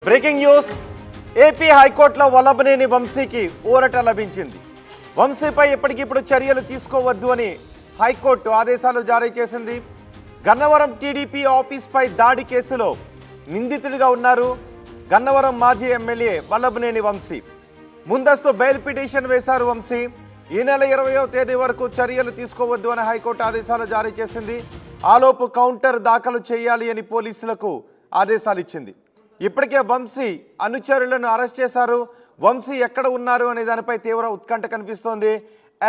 Breaking news. AP హైకోర్టులో వల్లభనేని వంశీకి ఊరట లభించింది. వంశీపై ఎప్పటికిప్పుడు చర్యలు తీసుకోవద్దు అని హైకోర్టు ఆదేశాలు జారీ చేసింది. గన్నవరం టీడీపీ ఆఫీస్పై దాడి కేసులో నిందితుడిగా ఉన్నారు గన్నవరం మాజీ ఎమ్మెల్యే వల్లభనేని వంశీ. ముందస్తు బెయిల్ పిటిషన్ వేశారు వంశీ. ఈ నెల 20వ తేదీ వరకు చర్యలు తీసుకోవద్దు అని హైకోర్టు ఆదేశాలు జారీ చేసింది. ఆలోపు కౌంటర్ దాఖలు చేయాలి అని పోలీసులకు ఆదేశాలు ఇచ్చింది. ఇప్పటికే వంశీ అనుచరులను అరెస్ట్ చేశారు. వంశీ ఎక్కడ ఉన్నారు అనే దానిపై తీవ్ర ఉత్కంఠ కనిపిస్తోంది.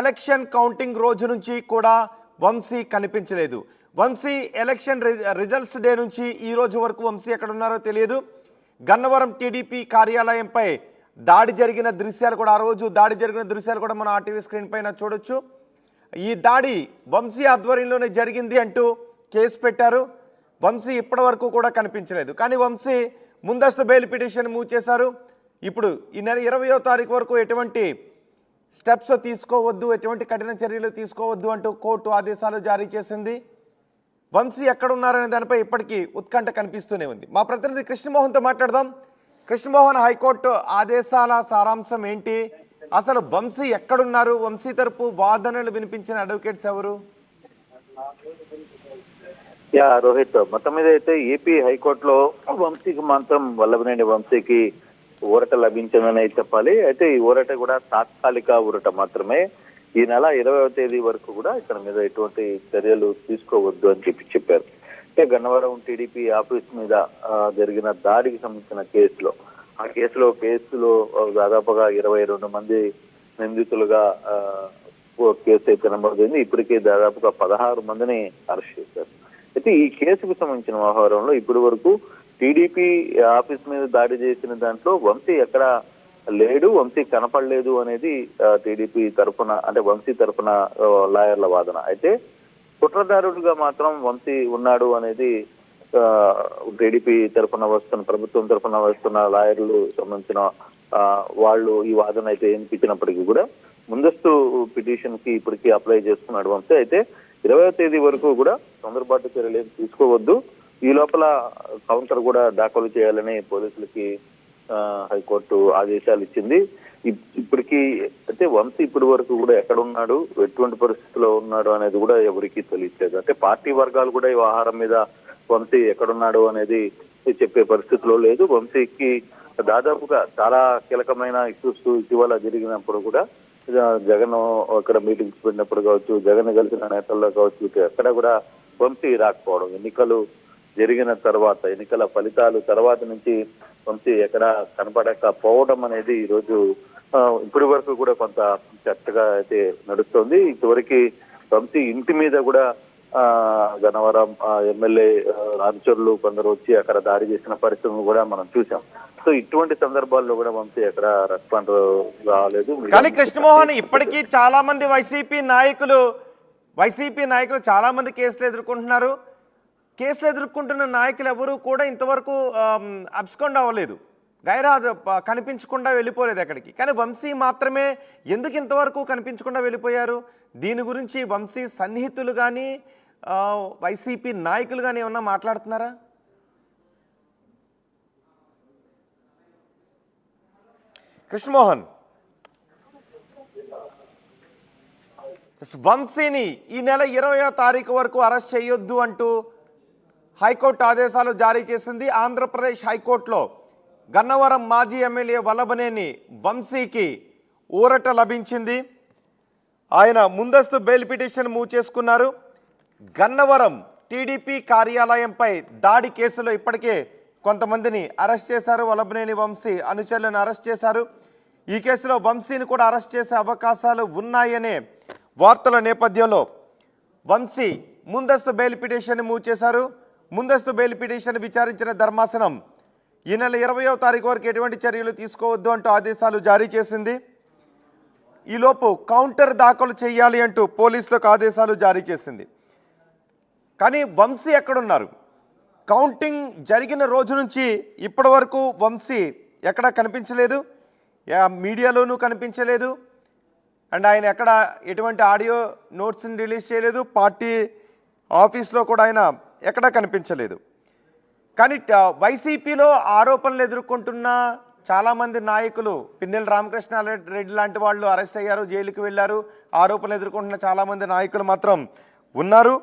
ఎలక్షన్ కౌంటింగ్ రోజు నుంచి కూడా వంశీ కనిపించలేదు. వంశీ ఎలక్షన్ రిజల్ట్స్ డే నుంచి ఈ రోజు వరకు వంశీ ఎక్కడ ఉన్నారో తెలియదు. గన్నవరం టీడీపీ కార్యాలయంపై దాడి జరిగిన దృశ్యాలు కూడా, ఆ రోజు దాడి జరిగిన దృశ్యాలు కూడా మనం ఆర్టీవీ స్క్రీన్ పైన చూడొచ్చు. ఈ దాడి వంశీ ఆధ్వర్యంలోనే జరిగింది అంటూ కేసు పెట్టారు. వంశీ ఇప్పటి వరకు కూడా కనిపించలేదు. కానీ వంశీ ముందస్తు బెయిల్ పిటిషన్ మూవ్ చేశారు. ఇప్పుడు ఈ నెల 20వ తారీఖు వరకు ఎటువంటి స్టెప్స్ తీసుకోవద్దు, ఎటువంటి కఠిన చర్యలు తీసుకోవద్దు అంటూ కోర్టు ఆదేశాలు జారీ చేసింది. వంశీ ఎక్కడున్నారనే దానిపై ఇప్పటికీ ఉత్కంఠ కనిపిస్తూనే ఉంది. మా ప్రతినిధి కృష్ణమోహన్తో మాట్లాడదాం. కృష్ణమోహన్, హైకోర్టు ఆదేశాల సారాంశం ఏంటి? అసలు వంశీ ఎక్కడున్నారు? వంశీ తరపు వాదనలు వినిపించిన అడ్వకేట్స్ ఎవరు? రోహిత్, మొత్తం మీద అయితే ఏపీ హైకోర్టులో వంశీకి మాత్రం వల్లభనేని వంశీకి ఊరట లభించిందని చెప్పాలి. అయితే ఈ ఊరట కూడా తాత్కాలిక ఊరట మాత్రమే. ఈ నెల 20వ తేదీ వరకు కూడా ఇక్కడ మీద ఎటువంటి చర్యలు తీసుకోవద్దు అని చెప్పారు. అంటే గన్నవరం టీడీపీ ఆఫీస్ మీద జరిగిన దాడికి సంబంధించిన ఆ కేసులో దాదాపుగా 22 మంది నిందితులుగా కేసు అయితే నమోదైంది. ఇప్పటికే దాదాపుగా 16 మందిని అరెస్ట్ చేశారు. అయితే ఈ కేసుకు సంబంధించిన వ్యవహారంలో ఇప్పటి వరకు టీడీపీ ఆఫీస్ మీద దాడి చేసిన దాంట్లో వంశీ ఎక్కడ లేడు, వంశీ కనపడలేదు అనేది టీడీపీ తరఫున, అంటే వంశీ తరఫున లాయర్ల వాదన. అయితే కుట్రదారుడిగా మాత్రం వంశీ ఉన్నాడు అనేది టీడీపీ తరఫున వస్తున్న, ప్రభుత్వం తరఫున వస్తున్న లాయర్లు సంబంధించిన వాళ్ళు ఈ వాదన అయితే వినిపించినప్పటికీ కూడా ముందస్తు పిటిషన్ కి ఇప్పటికీ అప్లై చేసుకున్నాడు వంశీ. అయితే 20వ తేదీ వరకు కూడా తొందరపాటు చర్యలు ఏం తీసుకోవద్దు, ఈ లోపల కౌంటర్ కూడా దాఖలు చేయాలని పోలీసులకి హైకోర్టు ఆదేశాలు ఇచ్చింది. ఇప్పటికీ అయితే వంశీ ఇప్పటి వరకు కూడా ఎక్కడ ఉన్నాడు, ఎటువంటి పరిస్థితిలో ఉన్నాడు అనేది కూడా ఎవరికీ తెలియట్లేదు. అంటే పార్టీ వర్గాలు కూడా ఈ వ్యవహారం మీద వంశీ ఎక్కడున్నాడు అనేది చెప్పే పరిస్థితిలో లేదు. వంశీకి దాదాపుగా చాలా కీలకమైన ఇష్యూస్ ఇటీవల జరిగినప్పుడు కూడా జగన్ అక్కడ మీటింగ్స్ పెట్టినప్పుడు కావచ్చు, జగన్ కలిసిన నేతల్లో కావచ్చు, ఎక్కడ కూడా వంశీ రాకపోవడం, ఎన్నికలు జరిగిన తర్వాత, ఎన్నికల ఫలితాలు తర్వాత నుంచి వంశీ ఎక్కడ కనపడకపోవడం అనేది ఈరోజు ఇప్పటి వరకు కూడా కొంత చర్చగా అయితే నడుస్తోంది. ఇంతవరకు వంశీ ఇంటి మీద కూడా గన్నవరం ఎమ్మెల్యే అనుచరులు కొందరు వచ్చి అక్కడ దాడి చేసిన పరిస్థితులను కూడా మనం చూసాం. సో ఇటువంటి సందర్భాల్లో కూడా వంశీ ఎక్కడ రెస్పాండ్ రాలేదు. కానీ కృష్ణమోహన్, ఇప్పటికీ చాలా మంది వైసీపీ నాయకులు చాలా మంది కేసులు ఎదుర్కొంటున్నారు. కేసులు ఎదుర్కొంటున్న నాయకులు ఎవరు కూడా ఇంతవరకు అబ్స్కాండ్ అవ్వలేదు, కనిపించకుండా వెళ్ళిపోలేదు ఎక్కడికి. కానీ వంశీ మాత్రమే ఎందుకు ఇంతవరకు కనిపించకుండా వెళ్ళిపోయారు? దీని గురించి వంశీ సన్నిహితులు కానీ వైసీపీ నాయకులు కానీ ఏమన్నా మాట్లాడుతున్నారా? కృష్ణమోహన్, వంశీని ఈ నెల 20వ తారీఖు వరకు అరెస్ట్ చేయొద్దు అంటూ హైకోర్టు ఆదేశాలు జారీ చేసింది. ఆంధ్రప్రదేశ్ హైకోర్టులో గన్నవరం మాజీ ఎమ్మెల్యే వల్లభనేని వంశీకి ఊరట లభించింది. ఆయన ముందస్తు బెయిల్ పిటిషన్ మూవ్ చేసుకున్నారు. గన్నవరం టీడీపీ కార్యాలయంపై దాడి కేసులో ఇప్పటికే కొంతమందిని అరెస్ట్ చేశారు. వల్లభనేని వంశీ అనుచరులను అరెస్ట్ చేశారు. ఈ కేసులో వంశీని కూడా అరెస్ట్ చేసే అవకాశాలు ఉన్నాయనే వార్తల నేపథ్యంలో వంశీ ముందస్తు బెయిల్ పిటిషన్ మూవ్ చేశారు. ముందస్తు బెయిల్ పిటిషన్ విచారించిన ధర్మాసనం ఈ నెల 20వ తారీఖు వరకు ఎటువంటి చర్యలు తీసుకోవద్దు అంటూ ఆదేశాలు జారీ చేసింది. ఈలోపు కౌంటర్ దాఖలు చేయాలి అంటూ పోలీసులకు ఆదేశాలు జారీ చేసింది. కానీ వంశీ ఎక్కడున్నారు? కౌంటింగ్ జరిగిన రోజు నుంచి ఇప్పటి వరకు వంశీ ఎక్కడా కనిపించలేదు, మీడియాలోనూ కనిపించలేదు. అండ్ ఆయన ఎక్కడ ఎటువంటి ఆడియో నోట్స్ని రిలీజ్ చేయలేదు. పార్టీ ఆఫీస్లో కూడా ఆయన ఎక్కడా కనిపించలేదు. కానీ వైసీపీలో ఆరోపణలు ఎదుర్కొంటున్న చాలామంది నాయకులు పిన్నెల రామకృష్ణారెడ్డి లాంటి వాళ్ళు అరెస్ట్ అయ్యారు, జైలుకి వెళ్ళారు. ఆరోపణలు ఎదుర్కొంటున్న చాలామంది నాయకులు మాత్రం ఉన్నారు,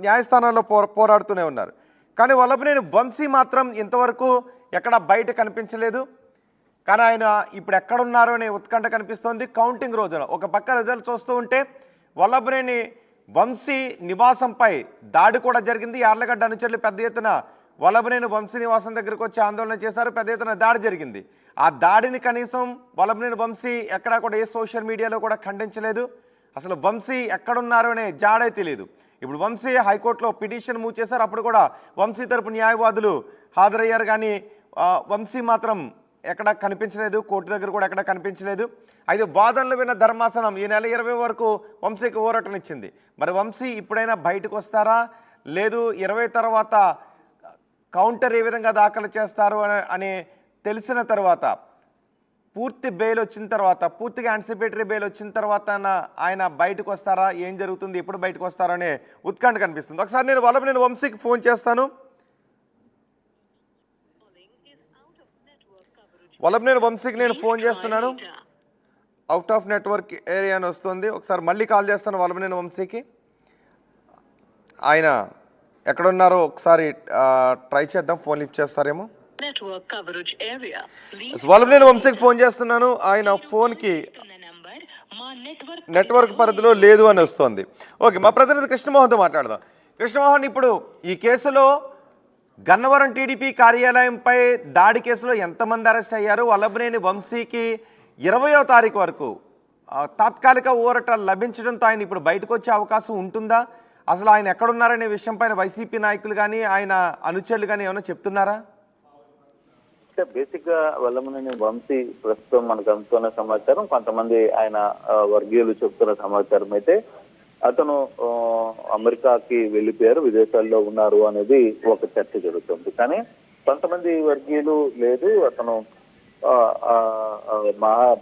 న్యాయస్థానాల్లో పోరాడుతూనే ఉన్నారు. కానీ వల్లభనేని వంశీ మాత్రం ఇంతవరకు ఎక్కడ బయట కనిపించలేదు. కానీ ఆయన ఇప్పుడు ఎక్కడున్నారు అనే ఉత్కంఠ కనిపిస్తోంది. కౌంటింగ్ రోజున ఒక పక్క రిజల్ట్ చూస్తూ ఉంటే వల్లభనేని వంశీ నివాసంపై దాడి కూడా జరిగింది. యార్లగడ్డ అనుచరులు పెద్ద ఎత్తున వల్లభనేని వంశీ నివాసం దగ్గరకు వచ్చి ఆందోళన చేశారు. పెద్ద ఎత్తున దాడి జరిగింది. ఆ దాడిని కనీసం వల్లభనేని వంశీ ఎక్కడా కూడా ఏ సోషల్ మీడియాలో కూడా ఖండించలేదు. అసలు వంశీ ఎక్కడున్నారు అనే జాడే తెలియదు. ఇప్పుడు వంశీ హైకోర్టులో పిటిషన్ మూవ్ చేశారు. అప్పుడు కూడా వంశీ తరపు న్యాయవాదులు హాజరయ్యారు. కానీ వంశీ మాత్రం ఎక్కడ కనిపించలేదు, కోర్టు దగ్గర కూడా ఎక్కడ కనిపించలేదు. అయితే వాదనలు విన్న ధర్మాసనం ఈ నెల 20 వరకు వంశీకి ఊరటనిచ్చింది. మరి వంశీ ఇప్పుడైనా బయటకు వస్తారా, లేదు 20 తర్వాత కౌంటర్ ఏ విధంగా దాఖలు చేస్తారు అని తెలిసిన తర్వాత, పూర్తి బెయిల్ వచ్చిన తర్వాత, పూర్తిగా యాంటిసిపేటరీ బెయిల్ వచ్చిన తర్వాత ఆయన బయటకు వస్తారా, ఏం జరుగుతుంది, ఎప్పుడు బయటకు వస్తారా అనే ఉత్కంఠ కనిపిస్తుంది. ఒకసారి నేను వల్లభనేని వంశీకి ఫోన్ చేస్తాను. వల్లభనేని వంశీకి నేను ఫోన్ చేస్తున్నాను. అవుట్ ఆఫ్ నెట్వర్క్ ఏరియా అని వస్తుంది. ఒకసారి మళ్ళీ కాల్ చేస్తాను వల్లభనేని వంశీకి. ఆయన ఎక్కడున్నారో ఒకసారి ట్రై చేద్దాం, ఫోన్ లిఫ్ట్ చేస్తారేమో. వల్లభనేని వంశీకి ఫోన్ చేస్తున్నాను. ఆయన ఫోన్కి నెట్వర్క్ పరిధిలో లేదు అని వస్తుంది. ఓకే, మా ప్రతినిధి కృష్ణమోహన్తో మాట్లాడదాం. కృష్ణమోహన్, ఇప్పుడు ఈ కేసులో గన్నవరం టీడీపీ కార్యాలయంపై దాడి కేసులో ఎంతమంది అరెస్ట్ అయ్యారు? వల్లభనేని వంశీకి 20వ తారీఖు వరకు తాత్కాలిక ఊరట లభించడంతో ఆయన ఇప్పుడు బయటకు వచ్చే అవకాశం ఉంటుందా? అసలు ఆయన ఎక్కడున్నారనే విషయం పైన వైసీపీ నాయకులు కానీ ఆయన అనుచరులు కానీ ఏమైనా చెప్తున్నారా? బేసిక్ గా వల్లభనేని వంశీ ప్రస్తుతం మనకు అందుతున్న సమాచారం, కొంతమంది ఆయన వర్గీయులు చెప్తున్న సమాచారం అయితే అతను అమెరికాకి వెళ్ళిపోయారు, విదేశాల్లో ఉన్నారు అనేది ఒక చర్చ జరుగుతుంది. కానీ కొంతమంది వర్గీయులు లేదు, అతను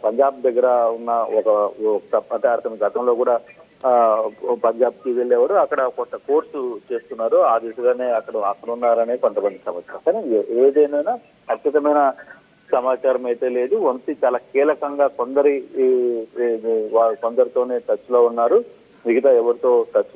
పంజాబ్ దగ్గర ఉన్న అతను గతంలో కూడా పంజాబ్కి వెళ్ళేవారు, అక్కడ కొంత కోర్సు చేస్తున్నారు, ఆ దిశగానే అక్కడ ఉన్నారనే కొంతమంది సమాచారం. కానీ ఏదైనా ఖచ్చితమైన సమాచారం అయితే లేదు. వంశీ చాలా కీలకంగా కొందరితోనే టచ్ లో ఉన్నారు, మిగతా ఎవరితో టచ్